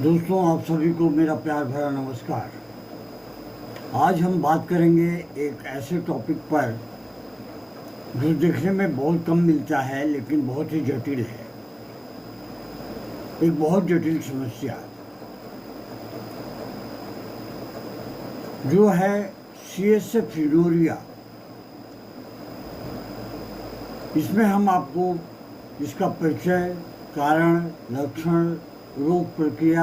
दोस्तों, आप सभी को मेरा प्यार भरा नमस्कार। आज हम बात करेंगे एक ऐसे टॉपिक पर जो देखने में बहुत कम मिलता है लेकिन बहुत ही जटिल है। एक बहुत जटिल समस्या जो है CSF यूडोरिया। इसमें हम आपको इसका परिचय, कारण, लक्षण, रोग प्रक्रिया,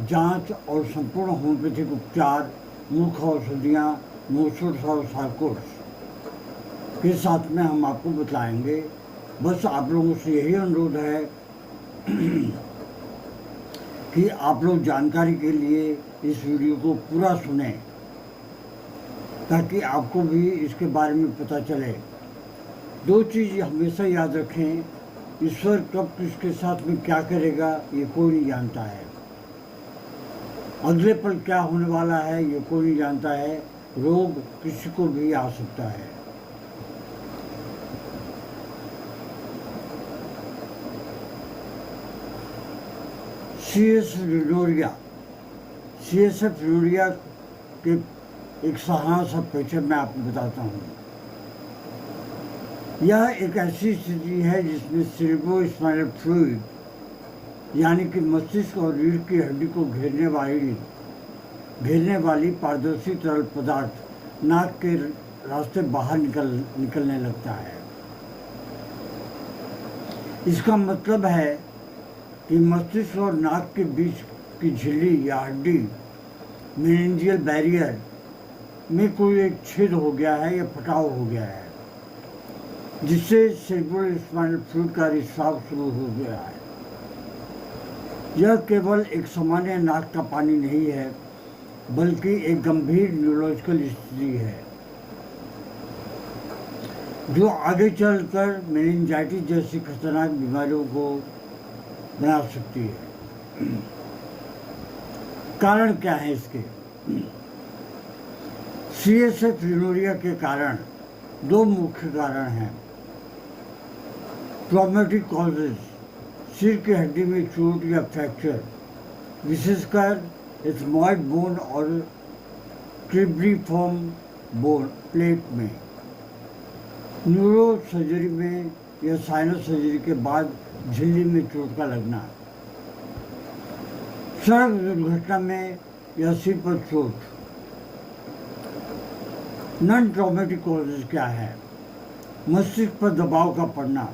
जांच और संपूर्ण होम्योपैथिक उपचार, मुख्य औषधियाँ, मोड्स और सार्कोड्स के साथ में हम आपको बताएंगे। बस आप लोगों से यही अनुरोध है कि आप लोग जानकारी के लिए इस वीडियो को पूरा सुने ताकि आपको भी इसके बारे में पता चले। दो चीज़ हमेशा याद रखें, ईश्वर कब किसके साथ में क्या करेगा ये कोई नहीं जानता है। अगले पल क्या होने वाला है ये कोई नहीं जानता है। रोग किसी को भी आ सकता है। CSF यूडोरिया के एक साधारण सा परिचय मैं आपको बताता हूँ। यह एक ऐसी स्थिति है जिसमें सेरेब्रोस्पाइनल फ्लूइड यानी कि मस्तिष्क और रीढ़ की हड्डी को घेरने वाली पारदर्शी तरल पदार्थ नाक के रास्ते बाहर निकलने लगता है। इसका मतलब है कि मस्तिष्क और नाक के बीच की झिल्ली या हड्डी मेनिंजियल बैरियर में कोई एक छेद हो गया है या फटाव हो गया है, जिससे सेरेब्रोस्पाइनल फ्लूइड का रिसाव शुरू हो गया है। यह केवल एक सामान्य नाक का पानी नहीं है बल्कि एक गंभीर न्यूरोलॉजिकल स्थिति है जो आगे चलकर मेनिंजाइटिस जैसी खतरनाक बीमारियों को बना सकती है। कारण क्या है इसके? CSF यूडोरिया के कारण दो मुख्य कारण हैं। ट्रॉमेटिक कॉजेज, सिर की हड्डी में चोट या फ्रैक्चर, विशेषकर एथमॉइड बोन और क्रिब्रिफॉर्म बोन प्लेट में, न्यूरो सर्जरी में या साइनस सर्जरी के बाद झिल्ली में चोट का लगना, सड़क दुर्घटना में या सिर पर चोट। नॉन ट्रॉमेटिक कॉजेज क्या है? मस्तिष्क पर दबाव का पड़ना,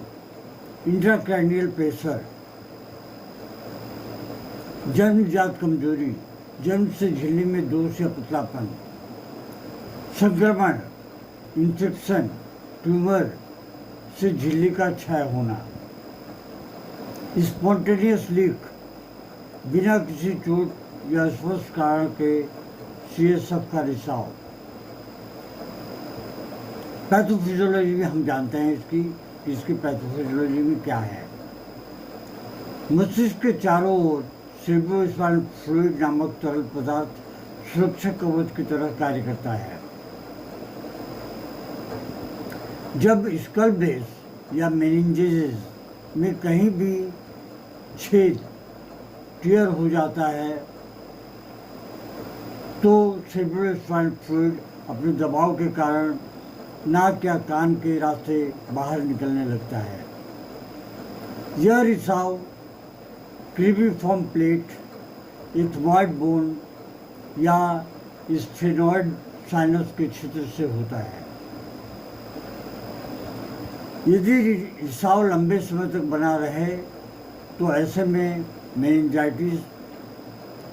इंट्राक्रैनियल प्रेशर, जन्मजात कमजोरी, जन्म से झिल्ली में दोष या पतलापन, संक्रमण, इन्फेक्शन, ट्यूमर से झिल्ली का क्षय होना, स्पॉन्टेनियस लीक, बिना किसी चोट या स्पष्ट कारण के CSF का रिसाव। पैथोफिजियोलॉजी में हम जानते हैं इसकी पैथोफिजियोलॉजी में क्या है। मस्तिष्क के चारों ओर सेरेब्रोस्पाइनल फ्लूइड नामक तरल पदार्थ सुरक्षा कवच की तरह कार्य करता है। जब स्कल बेस या मेनिंजेस में कहीं भी छेद टियर हो जाता है तो सेरेब्रोस्पाइनल फ्लूइड अपने दबाव के कारण नाक या कान के रास्ते बाहर निकलने लगता है। यह रिसाव क्रिब्रिफॉर्म प्लेट, एथमॉइड बोन या स्फेनॉइड साइनस के क्षेत्र से होता है। यदि रिसाव लंबे समय तक बना रहे तो ऐसे में मेनिंजाइटिस,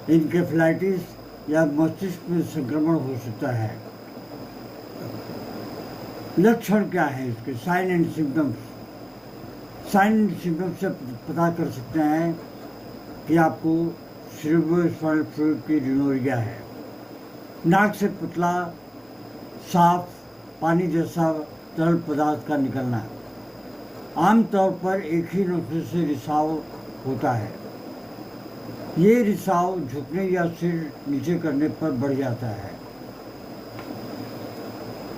एन्केफेलाइटिस या मस्तिष्क में संक्रमण हो सकता है। लक्षण क्या है इसके? Sign and symptoms. Sign and symptoms से पता कर सकते हैं कि आपको सेरेब्रोस्पाइनल फ्लूइड की यूडोरिया है। नाक से पतला, साफ, पानी जैसा तरल पदार्थ का निकलना। आमतौर पर एक ही नुक्ते से रिसाव होता है। ये रिसाव झुकने या सिर नीचे करने पर बढ़ जाता है।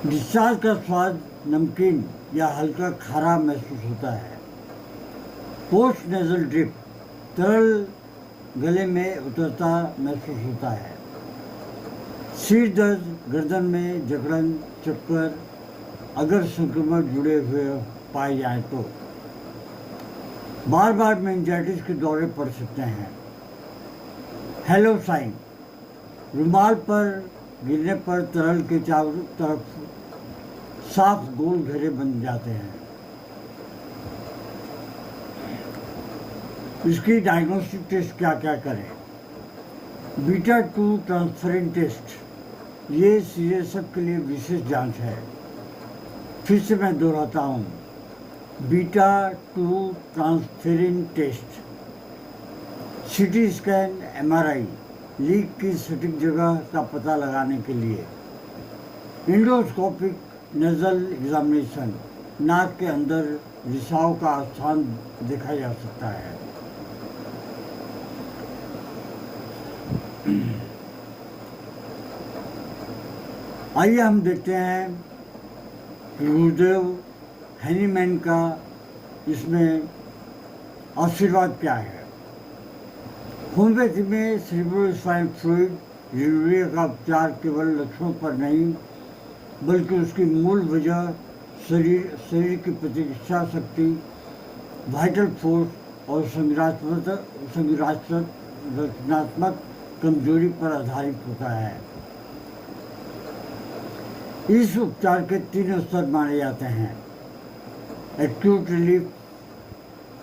डिस्चार्ज का स्वाद नमकीन या हल्का खारा महसूस होता है। पोस्ट नेजल ड्रिप, तरल गले में उतरता महसूस होता है। सिर दर्द, गर्दन में जकड़न, चक्कर अगर संक्रमण जुड़े हुए पाए जाए तो बार बार मेनिंजाइटिस के दौरे पड़ सकते हैं। हेलो साइन, रुमाल पर गिरने पर तरल के चारों तरफ साफ गोल घेरे बन जाते हैं। इसकी डायग्नोस्टिक टेस्ट क्या क्या करें? बीटा 2 ट्रांसफेरिन टेस्ट, ये सीरियसअप के लिए विशेष जांच है। फिर से मैं दोहराता हूँ, beta 2 transferrin test, CT scan, MRI, leak की सटीक जगह का पता लगाने के लिए, इंडोस्कोपिक नेजल एग्जामिनेशन, नाक के अंदर रिसाव का स्थान देखा जा सकता है। आइए हम देखते हैं कि गुरुदेव हैनीमैन का इसमें आशीर्वाद क्या है। होम्योपैथी में सेरेब्रोस्पाइनल फ्लूइड यूरिया का उपचार केवल लक्षणों पर नहीं बल्कि उसकी मूल वजह शरीर की प्रतिरक्षा शक्ति, वाइटल फोर्स और संरचनात्मक कमजोरी पर आधारित होता है। इस उपचार के 3 स्तर माने जाते हैं: एक्यूट रिलीफ,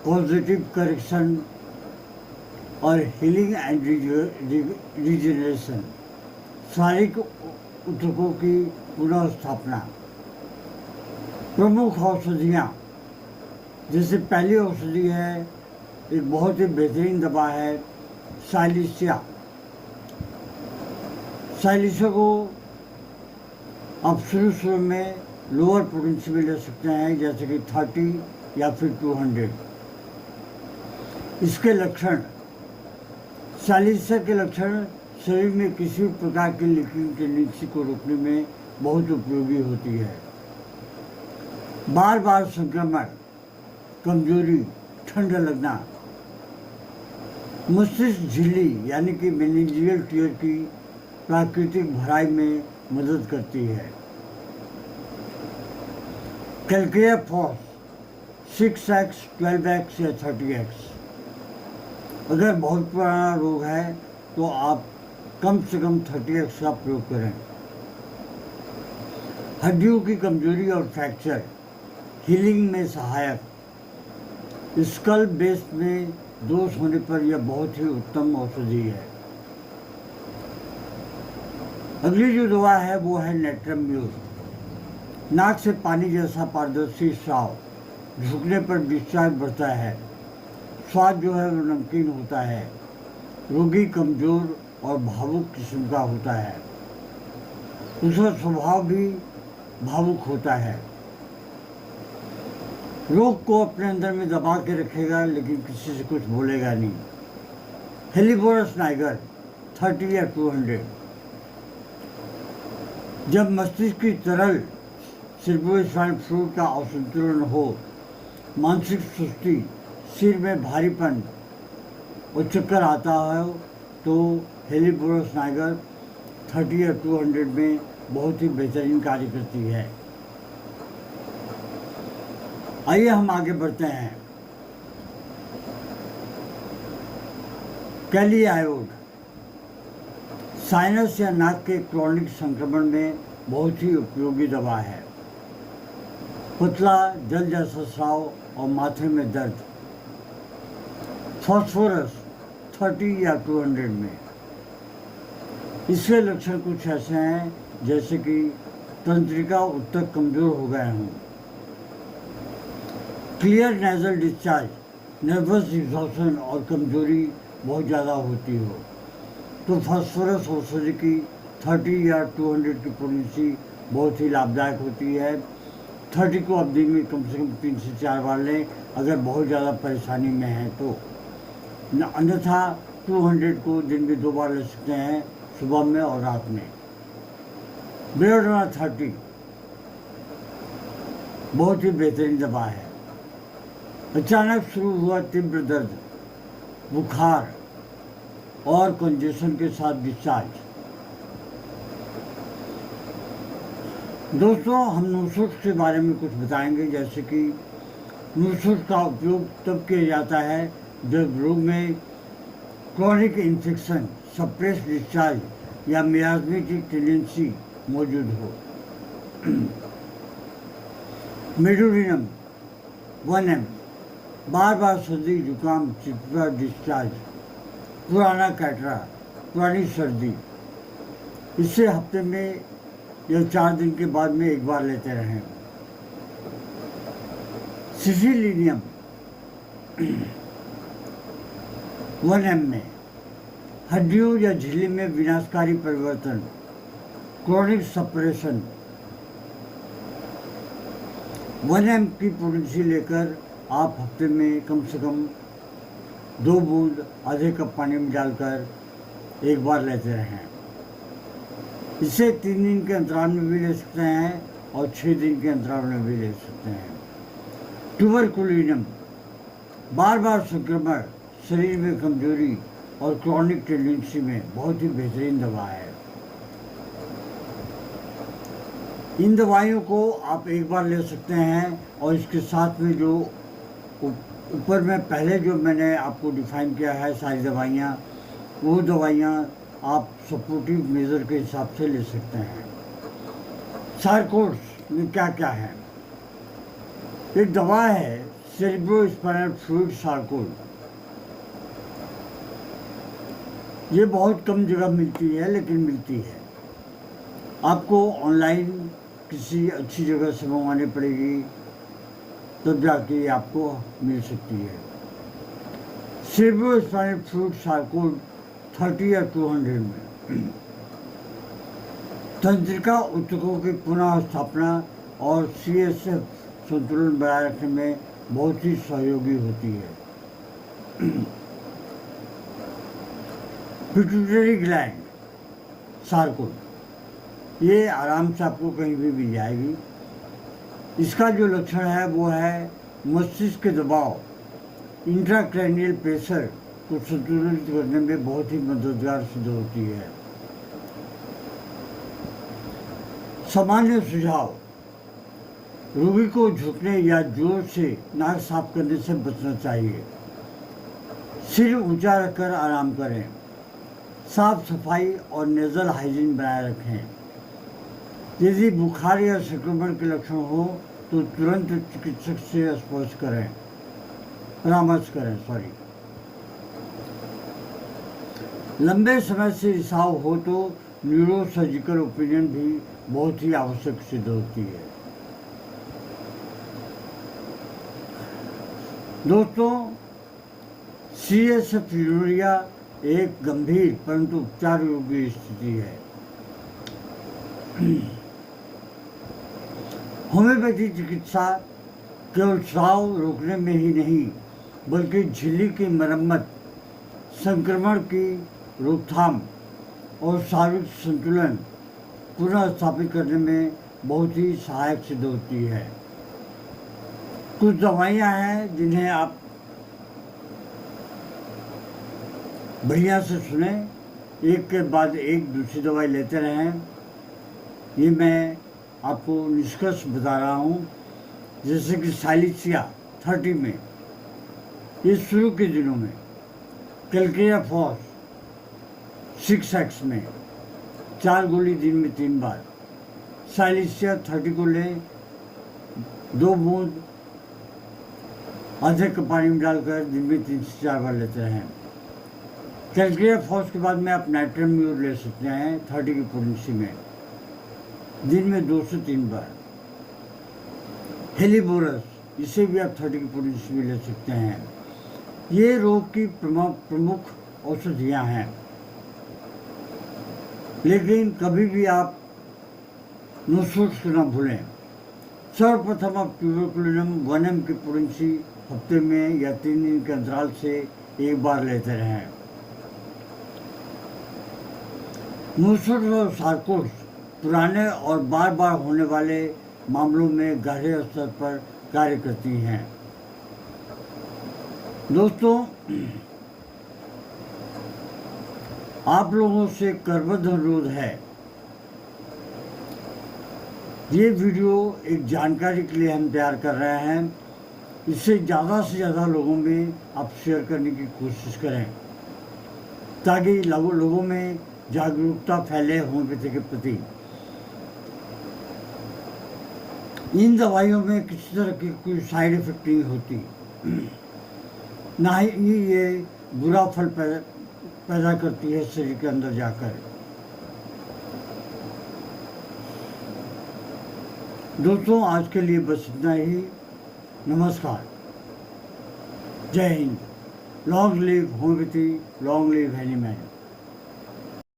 पॉजिटिव करेक्शन और हीलिंग एंड रिजेनरेशन, शारीरिक ऊतकों की पुनः स्थापना। प्रमुख औषधियाँ, जैसे पहली औषधि है, एक बहुत ही बेहतरीन दवा है साइलिसिया। साइलिसिया को आप शुरू में लोअर पोटेंसी में ले सकते हैं, जैसे कि 30 या फिर 200। इसके लक्षण, साइलिसिया के लक्षण शरीर में किसी भी प्रकार की लीकिंग टेंडेंसी को रोकने में बहुत उपयोगी होती है। बार बार संक्रमण, कमजोरी, ठंड लगना, मस्तिष्क झिल्ली यानी कि मेनिंजियल टियर की प्राकृतिक भराई में मदद करती है। कैल्केरिया फॉस 6x, 12x या 30x। अगर बहुत पुराना रोग है तो आप कम से कम 30x का प्रयोग करें। हड्डियों की कमजोरी और फ्रैक्चर, हीलिंग में सहायक। स्कल बेस में दोष होने पर यह बहुत ही उत्तम औषधि है। अगली जो दवा है वो है नेट्रम म्यूर। नाक से पानी जैसा पारदर्शी स्राव, झुकने पर डिस्चार्ज बढ़ता है, स्वाद जो है वो नमकीन होता है, रोगी कमजोर और भावुक किस्म का होता है, उसका स्वभाव भी भावुक होता है, रोग को अपने अंदर में दबा के रखेगा लेकिन किसी से कुछ बोलेगा नहीं। हेलिबोरस नाइगर 30 या 200। जब मस्तिष्क की तरल सेरेब्रोस्पाइनल फ्लूइड का असंतुलन हो, मानसिक सुस्ती, सिर में भारीपन और चक्कर आता है तो हेलिबोरस नाइगर 30 या 200 में बहुत ही बेहतरीन कार्य करती है। आइए हम आगे बढ़ते हैं। कैली आयोड साइनस या नाक के क्रॉनिक संक्रमण में बहुत ही उपयोगी दवा है। पतला जल जैसा स्राव और माथे में दर्द। फास्फोरस 30 या 200 में। इसके लक्षण कुछ ऐसे हैं जैसे कि तंत्रिका ऊतक कमजोर हो गए हों, clear nasal discharge, nervous exhaustion और कमजोरी बहुत ज़्यादा होती हो तो फास्फोरस औषधि की 30 या 200 की पोटेंसी बहुत ही लाभदायक होती है। 30 को आप दिन में कम से कम 3 से 4 बार लें अगर बहुत ज़्यादा परेशानी में है तो, अन्यथा 200 को दिन में 2 बार ले सकते हैं, सुबह में और रात में। बेलोडोना 30 बहुत ही बेहतरीन दवा है। अचानक शुरू हुआ तीव्र दर्द, बुखार, और कंजेशन के साथ डिस्चार्ज। दोस्तों, हम नुस्ख के बारे में कुछ बताएंगे, जैसे कि नुस्ख का उपयोग तब किया जाता है जब रोग में क्रॉनिक इन्फेक्शन, सप्रेस डिस्चार्ज या मियास्मेटिक टेंडेंसी मौजूद हो। मेडोरिनम 1 ml, बार बार सर्दी, जुकाम, चिपचिपा डिस्चार्ज, पुराना कैटरा, पुरानी सर्दी, इसे हफ्ते में या 4 दिन के बाद में एक बार लेते रहें। सिसिलिनियम 1 ml में हड्डियों या झिल्ली में विनाशकारी परिवर्तन, क्रॉनिक सप्रेशन, 1 ml की पोटेंसी लेकर आप हफ्ते में कम से कम 2 बूंद आधे कप पानी में डालकर एक बार लेते रहें। इसे 3 दिन के अंतराल में भी ले सकते हैं और 6 दिन के अंतराल में भी ले सकते हैं। ट्यूबरकुलिनम, बार बार संक्रमण, शरीर में कमजोरी और क्रॉनिक टेंडेंसी में बहुत ही बेहतरीन दवा है। इन दवाइयों को आप एक बार ले सकते हैं और इसके साथ में जो ऊपर में पहले जो मैंने आपको डिफाइन किया है सारी दवाइयाँ, वो दवाइयाँ आप सपोर्टिव मेजर के हिसाब से ले सकते हैं। सार्कोड्स में क्या क्या है? एक दवा है सेरेब्रोस्पाइनल फ्लूइड सार्कोड। ये बहुत कम जगह मिलती है, लेकिन मिलती है। आपको ऑनलाइन किसी अच्छी जगह से मंगवानी पड़ेगी, तब जाके आपको मिल सकती है। सेरेब्रोस्पाइनल फ्लूइड सार्कोड 30 या 200 में तंत्रिका ऊतकों की पुनः स्थापना और CSF संतुलन बनाए रखने में बहुत ही सहयोगी होती है। पिट्यूटरी ग्लैंड सार्कोड, ये आराम से आपको कहीं भी मिल जाएगी। इसका जो लक्षण है वो है मस्तिष्क के दबाव, इंट्राक्रैनियल प्रेशर को संतुलित करने में बहुत ही मददगार सिद्ध होती है। सामान्य सुझाव: रोगी को झुकने या जोर से नाक साफ करने से बचना चाहिए। सिर ऊंचा रखकर आराम करें। साफ सफाई और नेजल हाइजीन बनाए रखें। यदि बुखार या संक्रमण के लक्षण हो तो तुरंत चिकित्सक से स्पर्श करें, परामर्श करें। लंबे समय से रिसाव हो तो न्यूरो सर्जिकल ओपिनियन भी बहुत ही आवश्यक सिद्ध होती है। दोस्तों, CSF यूरिया एक गंभीर परंतु उपचार योग्य स्थिति है। होम्योपैथी चिकित्सा केवल स्राव रोकने में ही नहीं, बल्कि झिल्ली की मरम्मत, संक्रमण की रोकथाम और शारीरिक संतुलन पुनः स्थापित करने में बहुत ही सहायक सिद्ध होती है। कुछ दवाइयाँ हैं जिन्हें आप बढ़िया से सुने, एक के बाद एक दूसरी दवाई लेते रहें। ये मैं आपको निष्कर्ष बता रहा हूँ। जैसे कि साइलिसिया 30 में, ये शुरू के दिनों में, कैलकेरिया फॉस 6x में 4 गोली दिन में 3 बार। साइलिसिया 30 को लें, 2 बूंद आधे कप पानी में डालकर दिन में 3 से 4 बार लेते हैं। कैलकेरिया फॉस के बाद में आप नाइट्रम म्यूर ले सकते हैं 30 की पोटेंसी में, दिन में 2 से 3 बार। हेलिबोरस, इसे भी आप 30 की पोटेंसी में ले सकते हैं। ये रोग की प्रमुख औषधियाँ हैं, लेकिन कभी भी आप नुस्ख ना भूलें। सर्वप्रथम आप ट्यूबरकुलिनम 1 ml की पोटेंसी हफ्ते में या 3 दिन के अंतराल से एक बार लेते रहें। नुस्ख और सार्कोड्स पुराने और बार बार होने वाले मामलों में गहरे स्तर पर कार्य करती हैं। दोस्तों, आप लोगों से करबद्ध अनुरोध है, ये वीडियो एक जानकारी के लिए हम तैयार कर रहे हैं। इसे ज़्यादा से ज़्यादा लोगों में आप शेयर करने की कोशिश करें ताकि लोगों में जागरूकता फैले होम्योपैथी के प्रति। इन दवाइयों में किसी तरह की कोई साइड इफेक्ट नहीं होती, ना ही ये बुरा फल पैदा करती है शरीर के अंदर जाकर। दोस्तों, आज के लिए बस इतना ही। नमस्कार, जय Hind. Long live homeopathy, long live एनीमैन।